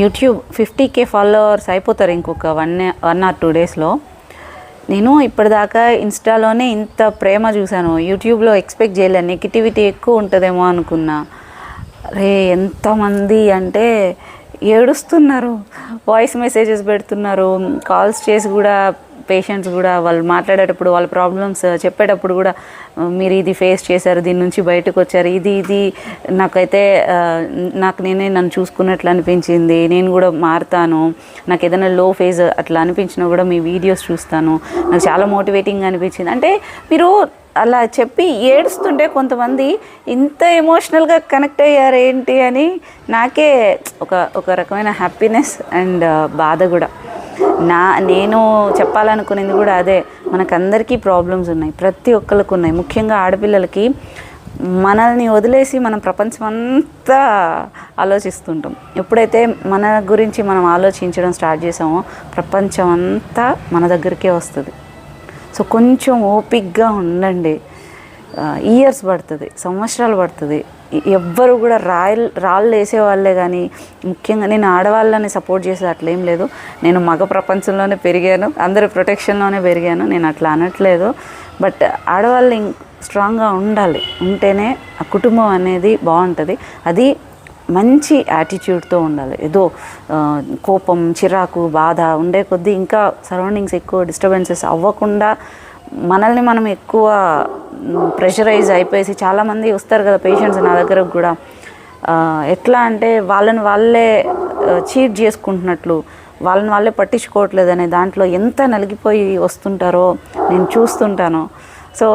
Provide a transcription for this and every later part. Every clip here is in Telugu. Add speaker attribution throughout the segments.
Speaker 1: యూట్యూబ్ 50K ఫాలోవర్స్ అయిపోతారు ఇంకొక 1 or 2 డేస్లో. నేను ఇప్పటిదాకా ఇన్స్టాలోనే ఇంత ప్రేమ చూశాను, యూట్యూబ్లో ఎక్స్పెక్ట్ చేయలేను. నెగిటివిటీ ఎక్కువ ఉంటుందేమో అనుకున్నా. రే ఎంతమంది అంటే ఏడుస్తున్నారు, వాయిస్ మెసేజెస్ పెడుతున్నారు, కాల్స్ చేసి కూడా పేషెంట్స్ కూడా వాళ్ళు మాట్లాడేటప్పుడు వాళ్ళ ప్రాబ్లమ్స్ చెప్పేటప్పుడు కూడా మీరు ఇది ఫేస్ చేశారు, దీని నుంచి బయటకు వచ్చారు, ఇది నాకైతే నన్ను చూసుకున్నట్లు అనిపించింది, నేను కూడా మారుతాను, నాకు ఏదైనా లో ఫేజ్ అట్లా అనిపించినా కూడా మీ వీడియోస్ చూస్తాను, నాకు చాలా మోటివేటింగ్ అనిపించింది. అంటే మీరు అలా చెప్పి ఏడుస్తుంటే కొంతమంది ఇంత ఎమోషనల్గా కనెక్ట్ అయ్యారు ఏంటి అని నాకే ఒక రకమైన హ్యాపీనెస్ అండ్ బాధ కూడా. నేను చెప్పాలనుకునేది కూడా అదే. మనకందరికీ ప్రాబ్లమ్స్ ఉన్నాయి, ప్రతి ఒక్కరికి ఉన్నాయి. ముఖ్యంగా ఆడపిల్లలకి మనల్ని వదిలేసి మనం ప్రపంచం అంతా ఆలోచిస్తుంటాం. ఎప్పుడైతే మన గురించి మనం ఆలోచించడం స్టార్ట్ చేసామో ప్రపంచం అంతా మన దగ్గరికే వస్తుంది. సో కొంచెం ఓపిక్గా ఉండండి. ఇయర్స్ పడుతుంది, సంవత్సరాలు పడుతుంది. ఎవ్వరు కూడా రాళ్ళు వేసే వాళ్ళే కానీ, ముఖ్యంగా నేను ఆడవాళ్ళని సపోర్ట్ చేసేది అట్లేం లేదు. నేను మగ ప్రపంచంలోనే పెరిగాను, అందరి ప్రొటెక్షన్లోనే పెరిగాను, నేను అట్లా అనట్లేదు. బట్ ఆడవాళ్ళు స్ట్రాంగ్గా ఉండాలి, ఉంటేనే ఆ కుటుంబం అనేది బాగుంటుంది. అది మంచి యాటిట్యూడ్తో ఉండాలి. ఏదో కోపం, చిరాకు, బాధ ఉండే కొద్దీ ఇంకా సరౌండింగ్స్ ఎక్కువ డిస్టర్బెన్సెస్ అవ్వకుండా మనల్ని మనం ఎక్కువ ప్రెషరైజ్ అయిపోయేసి చాలామంది వస్తారు కదా పేషెంట్స్ నా దగ్గరకు కూడా. ఎట్లా అంటే వాళ్ళే చీట్ చేసుకుంటున్నట్లు, వాళ్ళే పట్టించుకోవట్లేదు అనే దాంట్లో ఎంత నలిగిపోయి వస్తుంటారో నేను చూస్తుంటాను. సో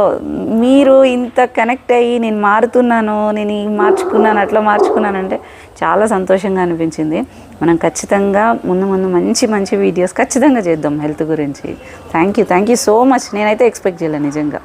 Speaker 1: మీరు ఇంత కనెక్ట్ అయ్యి నేను మారుతున్నాను, నేను మార్చుకున్నాను, అట్లా మార్చుకున్నానంటే చాలా సంతోషంగా అనిపించింది. మనం ఖచ్చితంగా ముందు మంచి వీడియోస్ ఖచ్చితంగా చేద్దాం హెల్త్ గురించి. Thank you so much. నేనైతే ఎక్స్పెక్ట్ చేయలేదు నిజంగా.